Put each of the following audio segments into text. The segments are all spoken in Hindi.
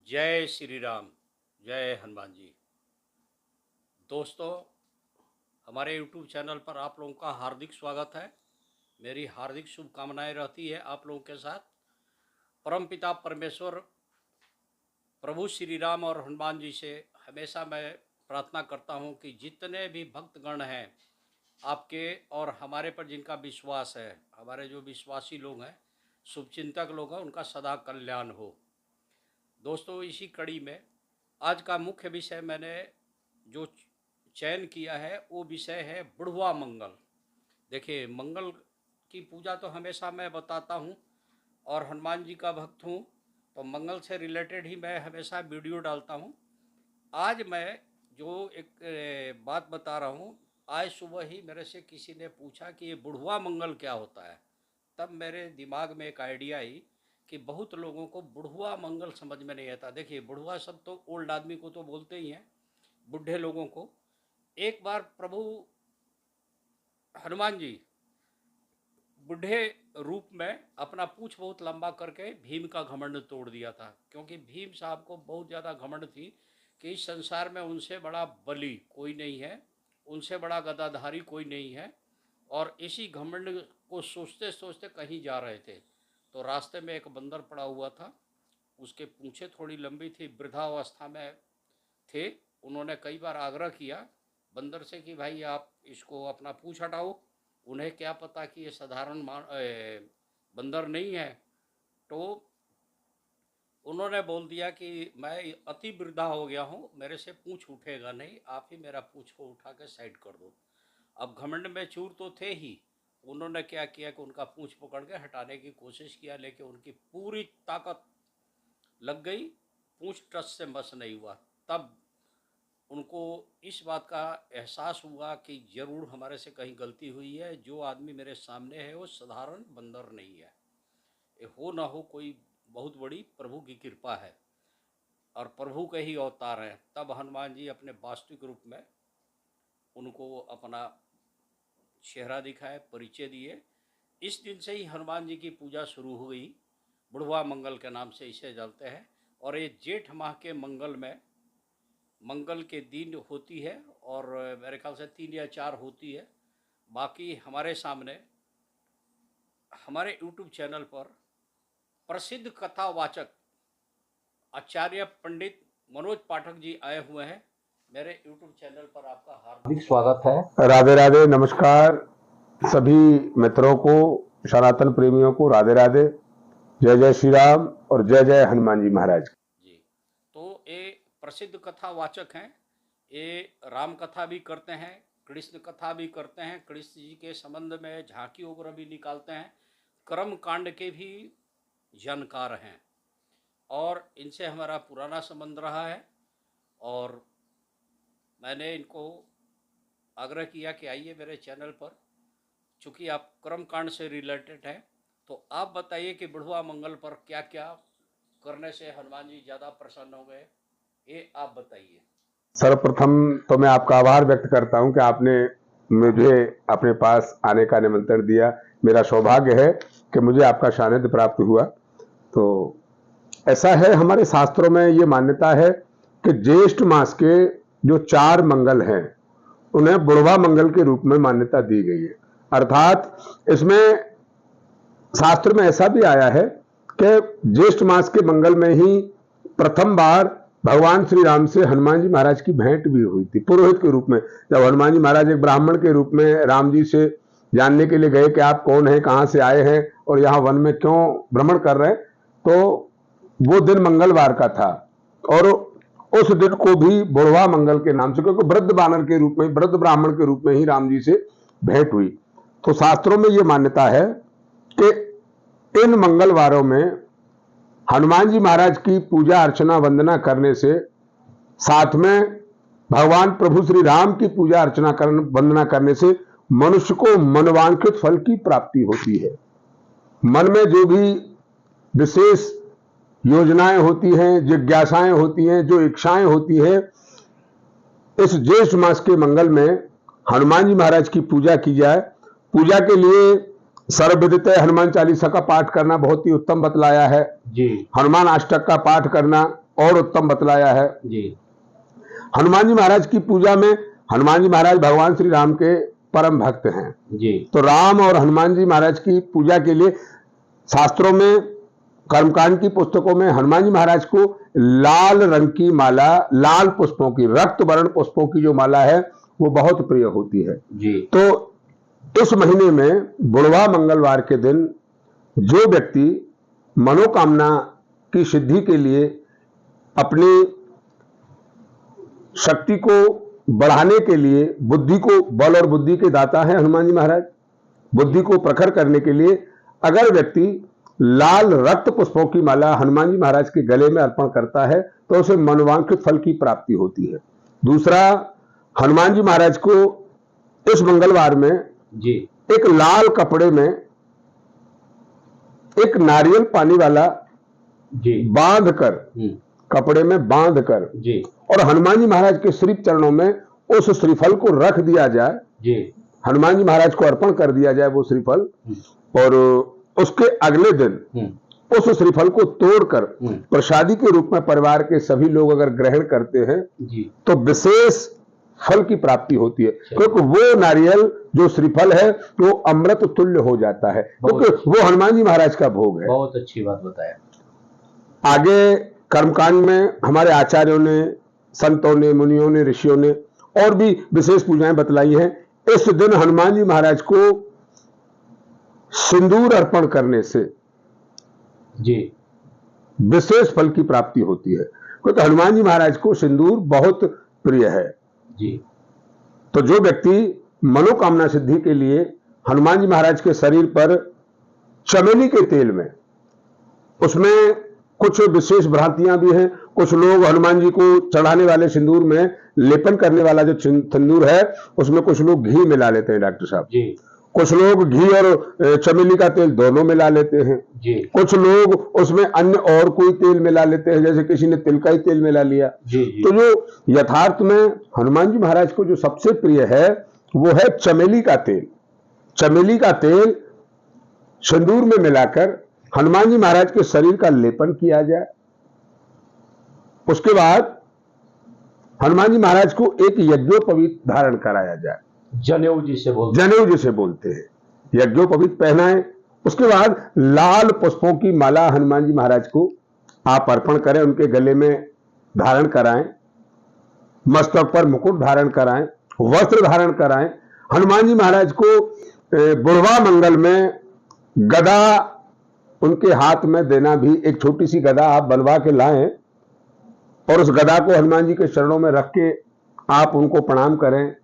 जय श्री राम। जय हनुमान जी। दोस्तों, हमारे यूट्यूब चैनल पर आप लोगों का हार्दिक स्वागत है। मेरी हार्दिक शुभकामनाएं रहती है आप लोगों के साथ। परमपिता परमेश्वर प्रभु श्री राम और हनुमान जी से हमेशा मैं प्रार्थना करता हूं कि जितने भी भक्तगण हैं आपके और हमारे पर जिनका विश्वास है, हमारे जो विश्वासी लोग हैं, शुभचिंतक लोग हैं, उनका सदा कल्याण हो। दोस्तों, इसी कड़ी में आज का मुख्य विषय मैंने जो चयन किया है वो विषय है बुढ़वा मंगल। देखिए, मंगल की पूजा तो हमेशा मैं बताता हूँ और हनुमान जी का भक्त हूँ, तो मंगल से रिलेटेड ही मैं हमेशा वीडियो डालता हूँ। आज मैं जो एक बात बता रहा हूँ, आज सुबह ही मेरे से किसी ने पूछा कि ये बुढ़वा मंगल क्या होता है। तब मेरे दिमाग में एक आइडिया आई कि बहुत लोगों को बुढ़वा मंगल समझ में नहीं आता। देखिए, बुढ़वा शब्द तो ओल्ड आदमी को तो बोलते ही हैं, बुढ़े लोगों को। एक बार प्रभु हनुमान जी बुढ़े रूप में अपना पूंछ बहुत लंबा करके भीम का घमंड तोड़ दिया था, क्योंकि भीम साहब को बहुत ज़्यादा घमंड थी कि इस संसार में उनसे बड़ा बली कोई नहीं है, उनसे बड़ा गदाधारी कोई नहीं है। और इसी घमंड को सोचते सोचते कहीं जा रहे थे, तो रास्ते में एक बंदर पड़ा हुआ था। उसके पूंछें थोड़ी लंबी थी, वृद्धावस्था में थे। उन्होंने कई बार आग्रह किया बंदर से कि भाई आप इसको अपना पूंछ हटाओ। उन्हें क्या पता कि ये साधारण बंदर नहीं है। तो उन्होंने बोल दिया कि मैं अति वृद्धा हो गया हूँ, मेरे से पूंछ उठेगा नहीं, आप ही मेरा पूंछ को उठा के साइड कर दो। अब घमंड में चूर तो थे ही, उन्होंने क्या किया कि उनका पूंछ पकड़ के हटाने की कोशिश किया, लेकिन उनकी पूरी ताकत लग गई, पूंछ टस से मस नहीं हुआ। तब उनको इस बात का एहसास हुआ कि ज़रूर हमारे से कहीं गलती हुई है, जो आदमी मेरे सामने है वो साधारण बंदर नहीं है, ये हो ना हो कोई बहुत बड़ी प्रभु की कृपा है और प्रभु के ही अवतार हैं। तब हनुमान जी अपने वास्तविक रूप में उनको अपना चेहरा दिखाए, परिचय दिए। इस दिन से ही हनुमान जी की पूजा शुरू हुई, बुढ़वा मंगल के नाम से इसे जानते हैं। और ये जेठ माह के मंगल में मंगल के दिन होती है, और मेरे ख्याल से 3 या 4 होती है। बाकी हमारे सामने हमारे यूट्यूब चैनल पर प्रसिद्ध कथावाचक आचार्य पंडित मनोज पाठक जी आए हुए हैं। मेरे यूट्यूब चैनल पर आपका हार्दिक स्वागत है। राधे राधे, नमस्कार सभी मित्रों को, सनातन प्रेमियों को राधे राधे। जय जय श्री राम और जय जय हनुमान जी महाराज जी। तो ये प्रसिद्ध कथावाचक हैं, ये राम कथा भी करते हैं, कृष्ण कथा भी करते हैं, कृष्ण जी के संबंध में झांकी वगैरह भी निकालते हैं, कर्म कांड के भी जानकार हैं, और इनसे हमारा पुराना संबंध रहा है। और मैंने इनको आग्रह किया कि आइए मेरे चैनल पर, चूँकि आप कर्म कांड से रिलेटेड हैं, तो आप बताइए कि बुढ़वा मंगल पर क्या क्या करने से हनुमान जी ज़्यादा प्रसन्न हो गए, ये आप बताइए। सर्वप्रथम तो मैं आपका आभार व्यक्त करता हूं कि आपने मुझे अपने पास आने का निमंत्रण दिया। मेरा सौभाग्य है कि मुझे आपका सानिध्य प्राप्त हुआ। तो ऐसा है, हमारे शास्त्रों में ये मान्यता है कि ज्येष्ठ मास के जो 4 मंगल हैं उन्हें बुढ़वा मंगल के रूप में मान्यता दी गई है। अर्थात इसमें शास्त्र में ऐसा भी आया है कि ज्येष्ठ मास के मंगल में ही प्रथम बार भगवान श्री राम से हनुमान जी महाराज की भेंट भी हुई थी पुरोहित के रूप में। जब हनुमान जी महाराज एक ब्राह्मण के रूप में राम जी से जानने के लिए गए कि आप कौन हैं, कहां से आए हैं और यहाँ वन में क्यों भ्रमण कर रहे हैं, तो वो दिन मंगलवार का था और उस दिन को भी बुढ़वा मंगल के नाम से, क्योंकि वृद्ध बानर के रूप में, वृद्ध ब्राह्मण के रूप में ही राम जी से भेंट हुई। तो शास्त्रों में यह मान्यता है कि इन मंगलवारों में हनुमान जी महाराज की पूजा अर्चना वंदना करने से, साथ में भगवान प्रभु श्री राम की पूजा अर्चना वंदना करने से मनुष्य को मनवांछित फल की प्राप्ति होती है। मन में जो भी विशेष योजनाएं होती हैं, जिज्ञासाएं होती हैं, जो इच्छाएं होती है, इस ज्येष्ठ मास के मंगल में हनुमान जी महाराज की पूजा की जाए। पूजा के लिए सर्वविदित हनुमान चालीसा का पाठ करना बहुत ही उत्तम बतलाया है जी। हनुमान अष्टक का पाठ करना, और उत्तम बतलाया है। जी हनुमान जी महाराज की पूजा में, हनुमान जी महाराज भगवान श्री राम के परम भक्त हैं। जी तो राम और हनुमान जी महाराज की पूजा के लिए शास्त्रों में, कर्मकांड की पुस्तकों में हनुमान जी महाराज को लाल रंग की माला, लाल पुष्पों की, रक्त वर्ण पुष्पों की जो माला है वो बहुत प्रिय होती है। जी तो इस महीने में बुढ़वा मंगलवार के दिन जो व्यक्ति मनोकामना की सिद्धि के लिए अपनी शक्ति को बढ़ाने के लिए, बुद्धि को, बल और बुद्धि के दाता है हनुमान जी महाराज, बुद्धि को प्रखर करने के लिए अगर व्यक्ति लाल रक्त पुष्पों की माला हनुमान जी महाराज के गले में अर्पण करता है तो उसे मनोवांछित फल की प्राप्ति होती है। दूसरा, हनुमान जी महाराज को इस मंगलवार में जी एक लाल कपड़े में एक नारियल पानी वाला जी बांधकर, कपड़े में बांधकर जी और हनुमान जी महाराज के श्री चरणों में उस श्रीफल को रख दिया जाए, जी हनुमान जी महाराज को अर्पण कर दिया जाए वो श्रीफल, और उसके अगले दिन उस श्रीफल को तोड़कर प्रसादी के रूप में परिवार के सभी लोग अगर ग्रहण करते हैं जी तो विशेष फल की प्राप्ति होती है, क्योंकि वो नारियल जो श्रीफल है वो अमृत तुल्य हो जाता है, क्योंकि वो हनुमान जी महाराज का भोग है। बहुत अच्छी बात बताया। आगे कर्मकांड में हमारे आचार्यों ने, संतों ने, मुनियों ने, ऋषियों ने और भी विशेष पूजाएं बतलाई हैं। इस दिन हनुमान जी महाराज को सिंदूर अर्पण करने से जी विशेष फल की प्राप्ति होती है, क्योंकि हनुमान जी महाराज को सिंदूर बहुत प्रिय है। जी तो जो व्यक्ति मनोकामना सिद्धि के लिए हनुमान जी महाराज के शरीर पर चमेली के तेल में, उसमें कुछ विशेष भ्रांतियां भी हैं। कुछ लोग हनुमान जी को चढ़ाने वाले सिंदूर में लेपन करने वाला जो सिंदूर है उसमें कुछ लोग घी मिला लेते हैं डॉक्टर साहब जी, कुछ लोग घी और चमेली का तेल दोनों मिला लेते हैं जी, कुछ लोग उसमें अन्य और कोई तेल मिला लेते हैं, जैसे किसी ने तिल का ही तेल मिला लिया। जी, जी। तो जो यथार्थ में हनुमान जी महाराज को जो सबसे प्रिय है वो है चमेली का तेल। चमेली का तेल सिंदूर में मिलाकर हनुमान जी महाराज के शरीर का लेपन किया जाए। उसके बाद हनुमान जी महाराज को एक यज्ञोपवीत धारण कराया जाए, जनेऊ जिसे बोलते हैं, यज्ञोपवीत पहनाएं। उसके बाद लाल पुष्पों की माला हनुमान जी महाराज को आप अर्पण करें, उनके गले में धारण कराएं, मस्तक पर मुकुट धारण कराएं, वस्त्र धारण कराएं। हनुमान जी महाराज को बुढ़वा मंगल में गदा उनके हाथ में देना भी, एक छोटी सी गदा आप बनवा के लाएं और उस गदा को हनुमान जी के चरणों में रख के आप उनको प्रणाम करें।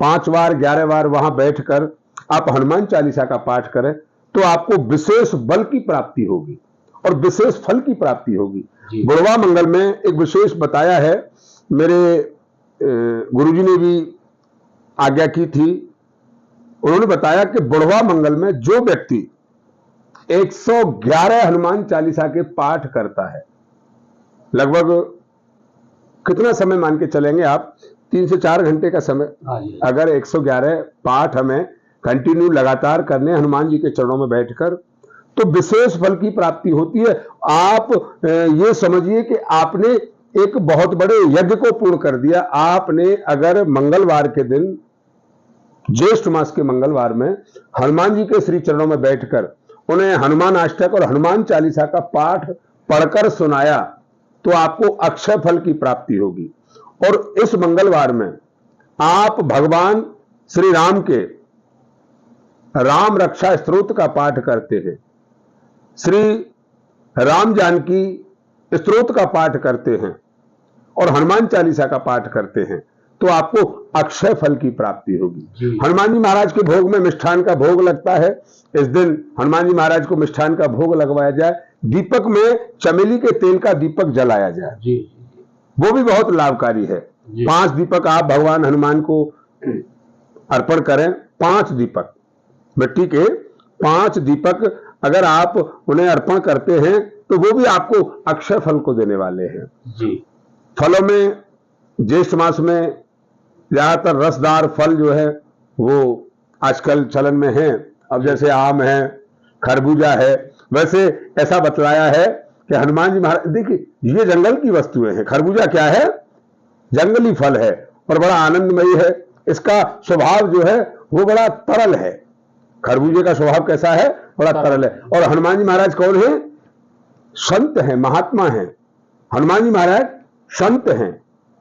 5 बार 11 बार वहां बैठकर आप हनुमान चालीसा का पाठ करें तो आपको विशेष बल की प्राप्ति होगी और विशेष फल की प्राप्ति होगी। बुढ़वा मंगल में एक विशेष बताया है, मेरे गुरुजी ने भी आज्ञा की थी। उन्होंने बताया कि बुढ़वा मंगल में जो व्यक्ति 111 हनुमान चालीसा के पाठ करता है, लगभग कितना समय मान के चलेंगे आप, 3 से 4 घंटे का समय, अगर 111 पाठ हमें कंटिन्यू लगातार करने हनुमान जी के चरणों में बैठकर, तो विशेष फल की प्राप्ति होती है। आप ये समझिए कि आपने एक बहुत बड़े यज्ञ को पूर्ण कर दिया। आपने अगर मंगलवार के दिन, ज्येष्ठ मास के मंगलवार में हनुमान जी के श्री चरणों में बैठकर उन्हें हनुमान अष्टक और हनुमान चालीसा का पाठ पढ़कर सुनाया तो आपको अक्षय फल की प्राप्ति होगी। और इस मंगलवार में आप भगवान श्री राम के राम रक्षा स्तोत्र का पाठ करते हैं, श्री राम जानकी स्तोत्र का पाठ करते हैं और हनुमान चालीसा का पाठ करते हैं तो आपको अक्षय फल की प्राप्ति होगी। हनुमान जी महाराज के भोग में मिष्ठान का भोग लगता है। इस दिन हनुमान जी महाराज को मिष्ठान का भोग लगवाया जाए, दीपक में चमेली के तेल का दीपक जलाया जाए, वो भी बहुत लाभकारी है। 5 दीपक आप भगवान हनुमान को अर्पण करें। 5 दीपक, मिट्टी के 5 दीपक अगर आप उन्हें अर्पण करते हैं तो वो भी आपको अक्षय फल को देने वाले हैं। फलों में ज्येष्ठ मास में ज्यादातर रसदार फल जो है वो आजकल चलन में है। अब जैसे आम है, खरबूजा है, वैसे ऐसा बतलाया है कि हनुमान जी महाराज, देखिए ये जंगल की वस्तुएं हैं, खरबूजा क्या है, जंगली फल है और बड़ा आनंदमयी है। इसका स्वभाव जो है वो बड़ा तरल है। खरबूजे का स्वभाव कैसा है, बड़ा तरल है। और हनुमान जी महाराज कौन है, संत हैं, महात्मा हैं। हनुमान जी महाराज संत हैं,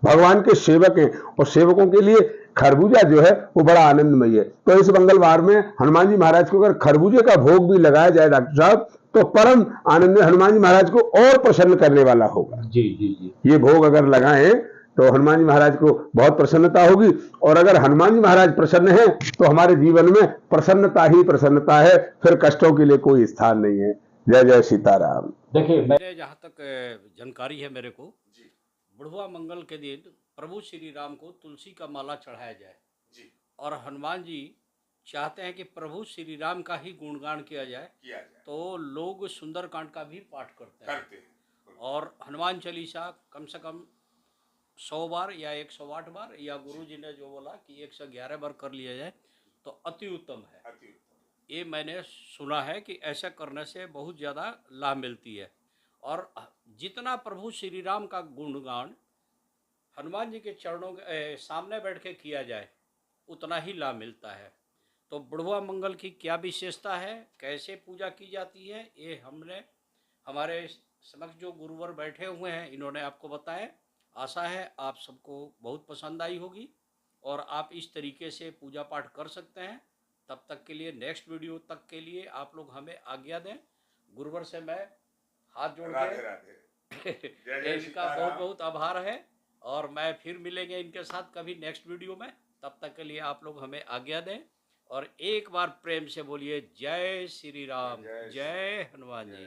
भगवान के सेवक हैं, और सेवकों के लिए खरबूजा जो है वो बड़ा आनंदमय है। तो इस मंगलवार में हनुमान जी महाराज को अगर खरबूजे का भोग भी लगाया जाए डॉक्टर साहब, तो परम आनंद हनुमान जी महाराज को और प्रसन्न करने वाला होगा। जी जी जी। ये भोग अगर लगाएं तो हनुमान जी महाराज को बहुत प्रसन्नता होगी, और अगर हनुमान जी महाराज प्रसन्न हैं तो हमारे जीवन में प्रसन्नता ही प्रसन्नता है, फिर कष्टों के लिए कोई स्थान नहीं है। जय जय सीताराम। देखिए, मेरे जहाँ तक जानकारी है मेरे को, बुढ़वा मंगल के दिन प्रभु श्री राम को तुलसी का माला चढ़ाया जाए जी, और हनुमान जी चाहते हैं कि प्रभु श्री राम का ही गुणगान किया जाए, तो लोग सुंदरकांड का भी पाठ करते हैं। और हनुमान चालीसा कम से कम 100 बार या 108 बार, या गुरु जी ने जो बोला कि 111 बार कर लिया जाए तो अति उत्तम है। ये मैंने सुना है कि ऐसा करने से बहुत ज़्यादा लाभ मिलती है। और जितना प्रभु श्री राम का गुणगान हनुमान जी के चरणों के सामने बैठ के किया जाए उतना ही लाभ मिलता है। तो बुढ़वा मंगल की क्या विशेषता है, कैसे पूजा की जाती है, ये हमने हमारे समक्ष जो गुरुवर बैठे हुए हैं इन्होंने आपको बताया। आशा है आप सबको बहुत पसंद आई होगी और आप इस तरीके से पूजा पाठ कर सकते हैं। तब तक के लिए, नेक्स्ट वीडियो तक के लिए आप लोग हमें आज्ञा दें। गुरुवर से मैं हाथ जोड़ के इनका बहुत बहुत आभार है, और मैं फिर मिलेंगे इनके साथ कभी नेक्स्ट वीडियो में। तब तक के लिए आप लोग हमें आज्ञा दें, और एक बार प्रेम से बोलिए जय श्री राम, जय हनुमान जी।